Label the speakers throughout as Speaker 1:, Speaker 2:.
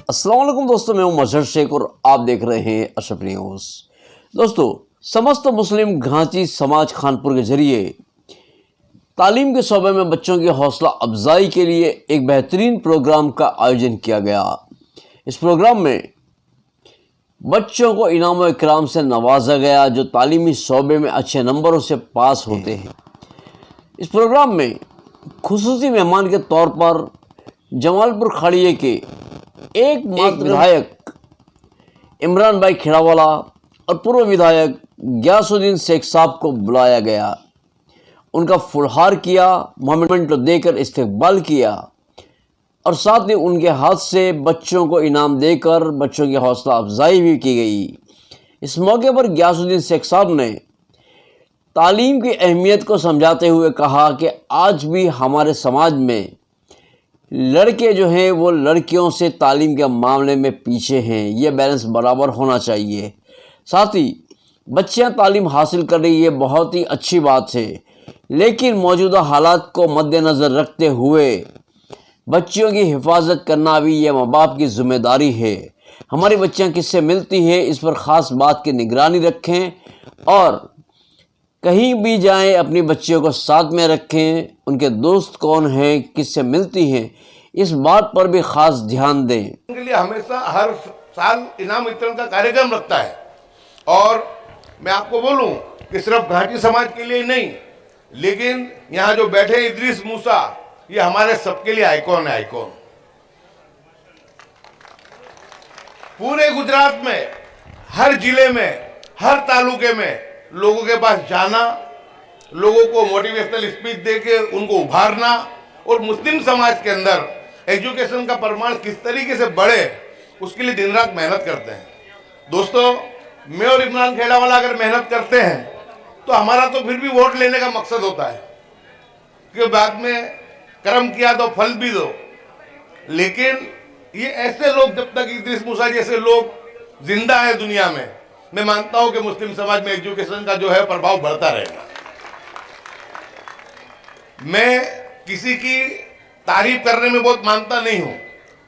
Speaker 1: अस्सलाम वालेकुम दोस्तों, मैं हूं मजहर शेख और आप देख रहे हैं अशरफ न्यूज़। दोस्तों, समस्त मुस्लिम घांची समाज खानपुर के जरिए तालीम के शोबे में बच्चों की हौसला अफजाई के लिए एक बेहतरीन प्रोग्राम का आयोजन किया गया। इस प्रोग्राम में बच्चों को इनाम व इकराम से नवाजा गया जो तालीमी शोबे में अच्छे नंबरों से पास होते हैं। इस प्रोग्राम में खुसूसी मेहमान के तौर पर जमालपुर खड़िए के एक विधायक इमरान भाई खिड़ावाला और पूर्व विधायक गयासुद्दीन शेख साहब को बुलाया गया। उनका फुलहार किया, मोमेंटो देकर इस्तकबाल किया और साथ ही उनके हाथ से बच्चों को इनाम देकर बच्चों की हौसला अफजाई भी की गई। इस मौके पर गयासुद्दीन शेख साहब ने तालीम की अहमियत को समझाते हुए कहा कि आज भी हमारे समाज में लड़के जो हैं वो लड़कियों से तालीम के मामले में पीछे हैं। ये बैलेंस बराबर होना चाहिए। साथ ही बच्चियां तालीम हासिल कर रही है, बहुत ही अच्छी बात है, लेकिन मौजूदा हालात को मद्देनज़र रखते हुए बच्चियों की हिफाजत करना भी ये माँ बाप की ज़िम्मेदारी है। हमारी बच्चियां किससे मिलती है इस पर ख़ास बात की निगरानी रखें और कहीं भी जाएं अपनी बच्चियों को साथ में रखें। उनके दोस्त कौन हैं, किससे मिलती हैं, इस बात पर भी खास ध्यान दें।
Speaker 2: के लिए हमेशा हर साल इनाम वितरण का कार्यक्रम रखता है और मैं आपको बोलूं कि सिर्फ घाटी समाज के लिए ही नहीं, लेकिन यहाँ जो बैठे इद्रिस मूसा, ये हमारे सबके लिए आइकॉन है। आइकॉन पूरे गुजरात में हर जिले में हर तालुके में लोगों के पास जाना, लोगों को मोटिवेशनल स्पीच देके उनको उभारना और मुस्लिम समाज के अंदर एजुकेशन का प्रमाण किस तरीके से बढ़े उसके लिए दिन रात मेहनत करते हैं। दोस्तों, मैं और इमरान खेड़ावाला अगर मेहनत करते हैं तो हमारा तो फिर भी वोट लेने का मकसद होता है कि बाद में कर्म किया तो फल भी दो, लेकिन ये ऐसे लोग जब तक इद्रिस मूसा जैसे लोग जिंदा है दुनिया में, मैं मानता हूं कि मुस्लिम समाज में एजुकेशन का जो है प्रभाव बढ़ता रहेगा। मैं किसी की तारीफ करने में बहुत मानता नहीं हूं,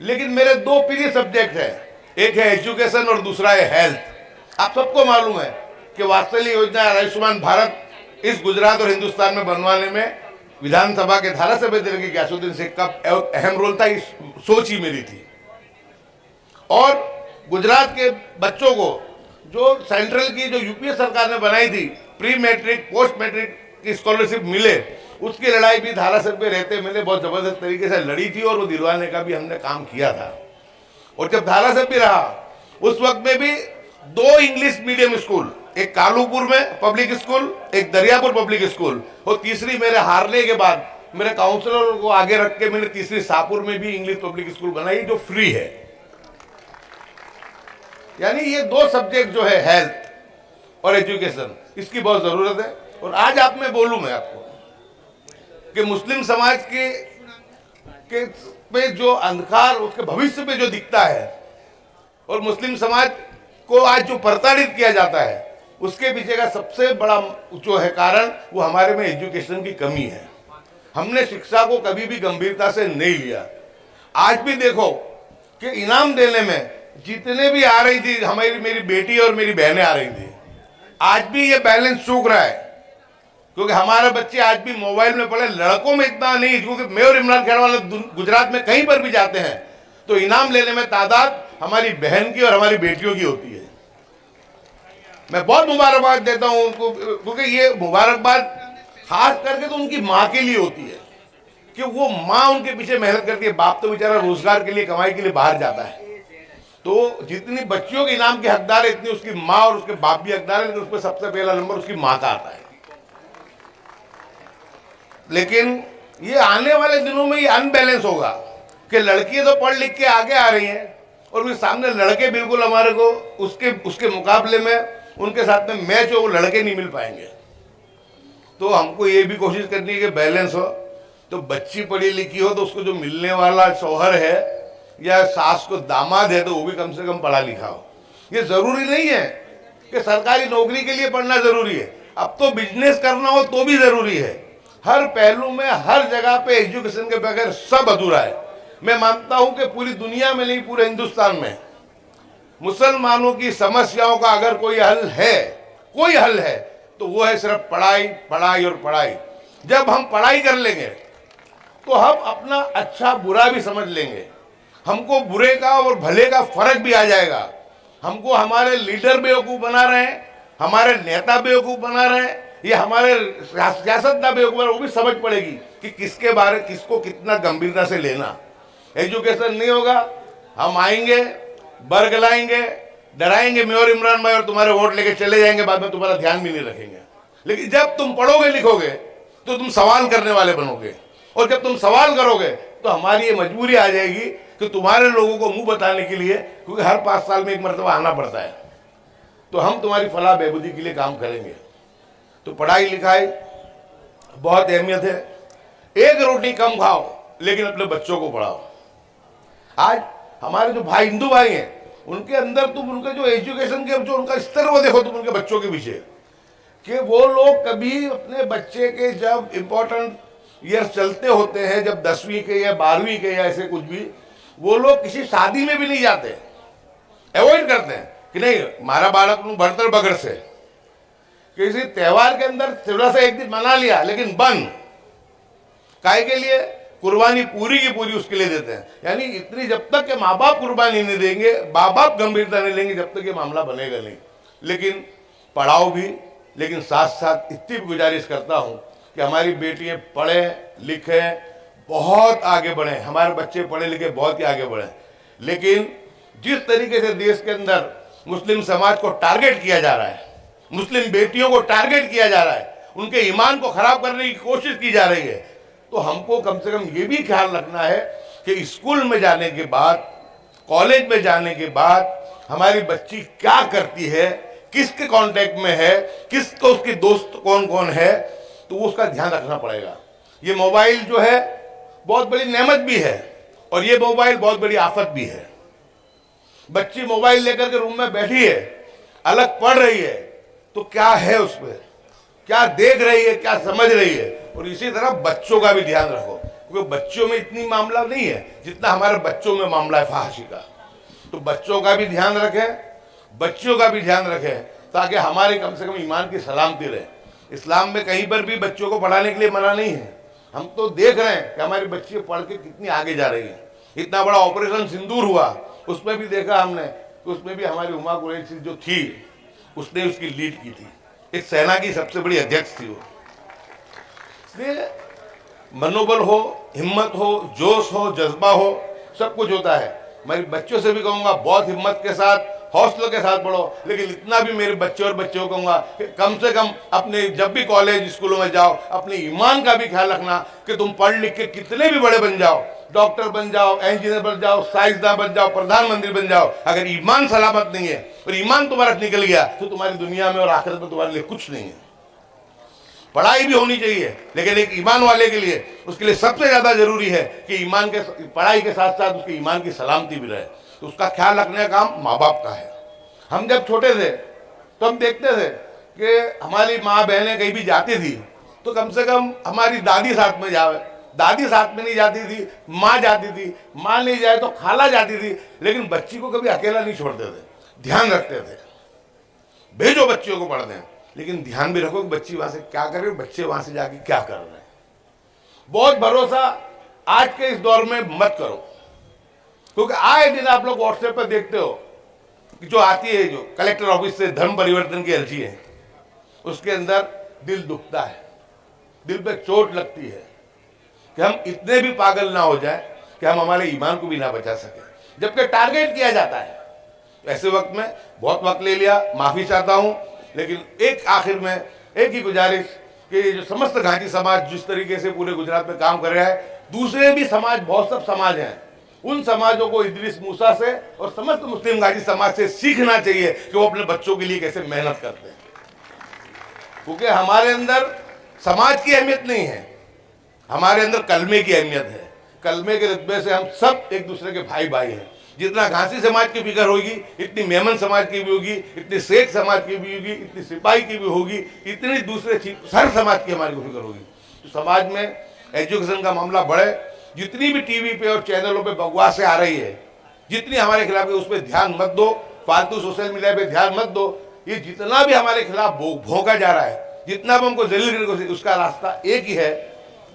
Speaker 2: लेकिन मेरे दो प्रिय सब्जेक्ट है, एक है एजुकेशन और दूसरा है हेल्थ। आप सबको मालूम है कि वात्सल्य योजना आयुष्मान भारत इस गुजरात और हिंदुस्तान में बनवाने में विधानसभा के धारासभ्य के गयासुद्दीन शेख का अहम रोल था। इस सोच ही मेरी थी और गुजरात के बच्चों को जो सेंट्रल की जो यूपीए सरकार ने बनाई थी प्री मैट्रिक पोस्ट मैट्रिक की स्कॉलरशिप मिले, उसकी लड़ाई भी धारासभ्य रहते मैंने बहुत जबरदस्त तरीके से लड़ी थी और वो दिलवाने का भी हमने काम किया था। और जब धारासभ्य रहा उस वक्त में भी दो इंग्लिश मीडियम स्कूल, एक कालूपुर में पब्लिक स्कूल, एक दरियापुर पब्लिक स्कूल, और तीसरी मेरे हारने के बाद मेरे काउंसलर को आगे रख के मैंने तीसरी शाहपुर में भी इंग्लिश पब्लिक स्कूल बनाई जो फ्री है। यानी ये दो सब्जेक्ट जो है हेल्थ और एजुकेशन, इसकी बहुत जरूरत है। और आज आप में बोलूं मैं आपको कि मुस्लिम समाज के पे जो अंधकार उसके भविष्य पे जो दिखता है और मुस्लिम समाज को आज जो प्रताड़ित किया जाता है, उसके पीछे का सबसे बड़ा जो है कारण वो हमारे में एजुकेशन की कमी है। हमने शिक्षा को कभी भी गंभीरता से नहीं लिया। आज भी देखो कि इनाम देने में जितने भी आ रही थी, हमारी मेरी बेटी और मेरी बहनें आ रही थी, आज भी ये बैलेंस चूक रहा है क्योंकि हमारे बच्चे आज भी मोबाइल में पड़े। लड़कों में इतना नहीं, क्योंकि मैं और इमरान खेड़ावाला गुजरात में कहीं पर भी जाते हैं तो इनाम लेने में तादाद हमारी बहन की और हमारी बेटियों की होती है। मैं बहुत मुबारकबाद देता हूं उनको, क्योंकि ये मुबारकबाद खास करके तो उनकी माँ के लिए होती है कि वो माँ उनके पीछे मेहनत करती है। बाप तो बेचारा रोजगार के लिए कमाई के लिए बाहर जाता है, तो जितनी बच्चियों के इनाम के हकदार है इतनी उसकी माँ और उसके बाप भी हकदार है, लेकिन उसमें सबसे पहला नंबर उसकी माँ का आता है। लेकिन ये आने वाले दिनों में ये अनबैलेंस होगा कि लड़कियां तो पढ़ लिख के आगे आ रही हैं और फिर सामने लड़के बिल्कुल हमारे को उसके मुकाबले में उनके साथ में मैच हो, वो लड़के नहीं मिल पाएंगे। तो हमको ये भी कोशिश करनी है कि बैलेंस हो। तो बच्ची पढ़ी लिखी हो तो उसको जो मिलने वाला शौहर है या सास को दामाद है तो वो भी कम से कम पढ़ा लिखा हो। ये जरूरी नहीं है कि सरकारी नौकरी के लिए पढ़ना जरूरी है, अब तो बिजनेस करना हो तो भी जरूरी है। हर पहलू में हर जगह पे एजुकेशन के बगैर सब अधूरा है। मैं मानता हूं कि पूरी दुनिया में नहीं, पूरे हिंदुस्तान में मुसलमानों की समस्याओं का अगर कोई हल है तो वो है सिर्फ पढ़ाई, पढ़ाई और पढ़ाई। जब हम पढ़ाई कर लेंगे तो हम अपना अच्छा बुरा भी समझ लेंगे, हमको बुरे का और भले का फर्क भी आ जाएगा। हमको हमारे लीडर बेवकूफ़ बना रहे हैं, हमारे नेता बेवकूफ़ बना रहे हैं, ये हमारे सियासतदान बेवकूफ़ बना रहे हैं, वो भी समझ पड़ेगी कि किसके बारे किसको कितना गंभीरता से लेना। एजुकेशन नहीं होगा, हम आएंगे, बरगलाएंगे, डराएंगे मैं और इमरान भाई और तुम्हारे वोट लेके चले जाएंगे, बाद में तुम्हारा ध्यान भी नहीं रखेंगे। लेकिन जब तुम पढ़ोगे लिखोगे तो तुम सवाल करने वाले बनोगे, और जब तुम सवाल करोगे तो हमारी ये मजबूरी आ जाएगी कि तुम्हारे लोगों को मुंह बताने के लिए, क्योंकि हर 5 साल में एक मरतबा आना पड़ता है, तो हम तुम्हारी फलाह बहबूदी के लिए काम करेंगे। तो पढ़ाई लिखाई बहुत अहमियत है। एक रोटी कम खाओ लेकिन अपने बच्चों को पढ़ाओ। आज हमारे जो भाई हिंदू भाई हैं उनके अंदर तुम उनका जो एजुकेशन के जो उनका स्तर वो देखो तुम उनके बच्चों के पीछे, कि वो लोग कभी अपने बच्चे के जब इम्पोर्टेंट ईयर चलते होते हैं, जब 10वीं के या 12वीं के या ऐसे कुछ भी, वो लोग किसी शादी में भी नहीं जाते, अवॉइड करते हैं कि नहीं हमारा बालक बढ़तर बगड़ से, किसी त्यौहार के अंदर थोड़ा सा एक दिन मना लिया लेकिन बंद काहे के लिए, कुर्बानी पूरी की पूरी उसके लिए देते हैं। यानी इतनी जब तक के माँ बाप कुर्बानी नहीं देंगे, माँ बाप गंभीरता नहीं लेंगे, जब तक ये मामला बनेगा नहीं। लेकिन पढ़ाओ भी, लेकिन साथ साथ इतनी भी गुजारिश करता हूँ कि हमारी बेटियाँ पढ़े लिखे बहुत आगे बढ़े, हमारे बच्चे पढ़े लिखे बहुत ही आगे बढ़े। लेकिन जिस तरीके से देश के अंदर मुस्लिम समाज को टारगेट किया जा रहा है, मुस्लिम बेटियों को टारगेट किया जा रहा है, उनके ईमान को खराब करने की कोशिश की जा रही है, तो हमको कम से कम ये भी ख्याल रखना है कि स्कूल में जाने के बाद, कॉलेज में जाने के बाद हमारी बच्ची क्या करती है, किसके कांटेक्ट में है, किसको उसके दोस्त कौन कौन है, तो उसका ध्यान रखना पड़ेगा। ये मोबाइल जो है बहुत बड़ी नेमत भी है और ये मोबाइल बहुत बड़ी आफत भी है। बच्ची मोबाइल लेकर के रूम में बैठी है, अलग पढ़ रही है, तो क्या है उसमें, क्या देख रही है, क्या समझ रही है। और इसी तरह बच्चों का भी ध्यान रखो, क्योंकि बच्चों में इतनी मामला नहीं है जितना हमारे बच्चों में मामला है फहाशी का। तो बच्चों का भी ध्यान रखें, बच्चियों का भी ध्यान रखें, ताकि हमारे कम से कम ईमान की सलामती रहे। इस्लाम में कहीं पर भी बच्चों को पढ़ाने के लिए मना नहीं है। हम तो देख रहे हैं कि हमारी बच्चियाँ पढ़ के कितनी आगे जा रही हैं। इतना बड़ा ऑपरेशन सिंदूर हुआ, उसमें भी देखा हमने कि उसमें भी हमारी हुमा कुरैशी जो थी उसने उसकी लीड की थी, एक सेना की सबसे बड़ी अध्यक्ष थी वो। इसलिए मनोबल हो, हिम्मत हो, जोश हो, जज्बा हो, सब कुछ होता है। मैं बच्चों से भी कहूँगा बहुत हिम्मत के साथ, हौसलों के साथ पढ़ो, लेकिन इतना भी मेरे बच्चे और बच्चों को कहूँगा कि कम से कम अपने जब भी कॉलेज स्कूलों में जाओ अपने ईमान का भी ख्याल रखना कि तुम पढ़ लिख के कितने भी बड़े बन जाओ, डॉक्टर बन जाओ, इंजीनियर बन जाओ, साइंसदान बन जाओ, प्रधानमंत्री बन जाओ, अगर ईमान सलामत नहीं है और ईमान तुम्हारा निकल गया तो तुम्हारी दुनिया में और आखिरत में तुम्हारे लिए कुछ नहीं है। पढ़ाई भी होनी चाहिए, लेकिन एक ईमान वाले के लिए, उसके लिए सबसे ज्यादा जरूरी है कि ईमान के पढ़ाई के साथ साथ उसके ईमान की सलामती भी रहे। तो उसका ख्याल रखने का काम माँ बाप का है। हम जब छोटे थे तो हम देखते थे कि हमारी माँ बहनें कहीं भी जाती थी तो कम से कम हमारी दादी साथ में जाए, दादी साथ में नहीं जाती थी, माँ जाती थी, माँ नहीं जाए तो खाला जाती थी, लेकिन बच्ची को कभी अकेला नहीं छोड़ते थे, ध्यान रखते थे। भेजो बच्चियों को पढ़ने, लेकिन ध्यान भी रखो कि बच्ची वहां से क्या कर रही है, बच्चे वहां से जाके क्या कर रहे हैं। बहुत भरोसा आज के इस दौर में मत करो, क्योंकि आए दिन आप लोग व्हाट्सएप पर देखते हो कि जो आती है, जो कलेक्टर ऑफिस से धर्म परिवर्तन की अर्जी है, उसके अंदर दिल दुखता है, दिल पे चोट लगती है कि हम इतने भी पागल ना हो जाए कि हम हमारे ईमान को भी ना बचा सके, जबकि टारगेट किया जाता है। ऐसे वक्त में बहुत वक्त ले लिया, माफी चाहता हूं, लेकिन एक आखिर में एक ही गुजारिश कि जो समस्त घाटी समाज जिस तरीके से पूरे गुजरात में काम कर रहा है, दूसरे भी समाज, बहुत सब समाज हैं, उन समाजों को इदरीस मूसा से और समस्त मुस्लिम घाटी समाज से सीखना चाहिए कि वो अपने बच्चों के लिए कैसे मेहनत करते हैं। क्योंकि हमारे अंदर समाज की अहमियत नहीं है, हमारे अंदर कलमे की अहमियत है। कलमे के रुतबे से हम सब एक दूसरे के भाई भाई हैं। जितना घासी समाज की फिक्र होगी, इतनी मेमन समाज की भी होगी, इतनी शेख समाज की भी होगी, इतनी सिपाही की भी होगी, इतनी दूसरे हर समाज की हमारी को फिक्र होगी। तो समाज में एजुकेशन का मामला बढ़े, जितनी भी टीवी पे और चैनलों पे बकवासें आ रही है, जितनी हमारे खिलाफ है, उस पर ध्यान मत दो। फालतू सोशल मीडिया पे ध्यान मत दो। ये जितना भी हमारे खिलाफ भोंका जा रहा है, जितना भी हमको जलील करने को, उसका रास्ता एक ही है,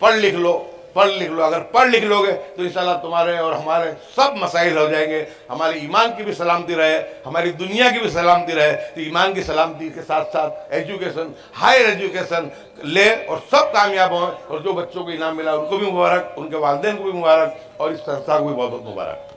Speaker 2: पढ़ लिख लो, पढ़ लिख लो। अगर पढ़ लिख लोगे तो इंशाल्लाह तुम्हारे और हमारे सब मसाइल हो जाएंगे। हमारे ईमान की भी सलामती रहे, हमारी दुनिया की भी सलामती रहे। तो ईमान की सलामती के साथ साथ एजुकेशन, हायर एजुकेशन ले और सब कामयाब हों। और जो बच्चों को इनाम मिला उनको भी मुबारक, उनके वालिदैन को भी मुबारक और इस संस्था को भी बहुत बहुत मुबारक।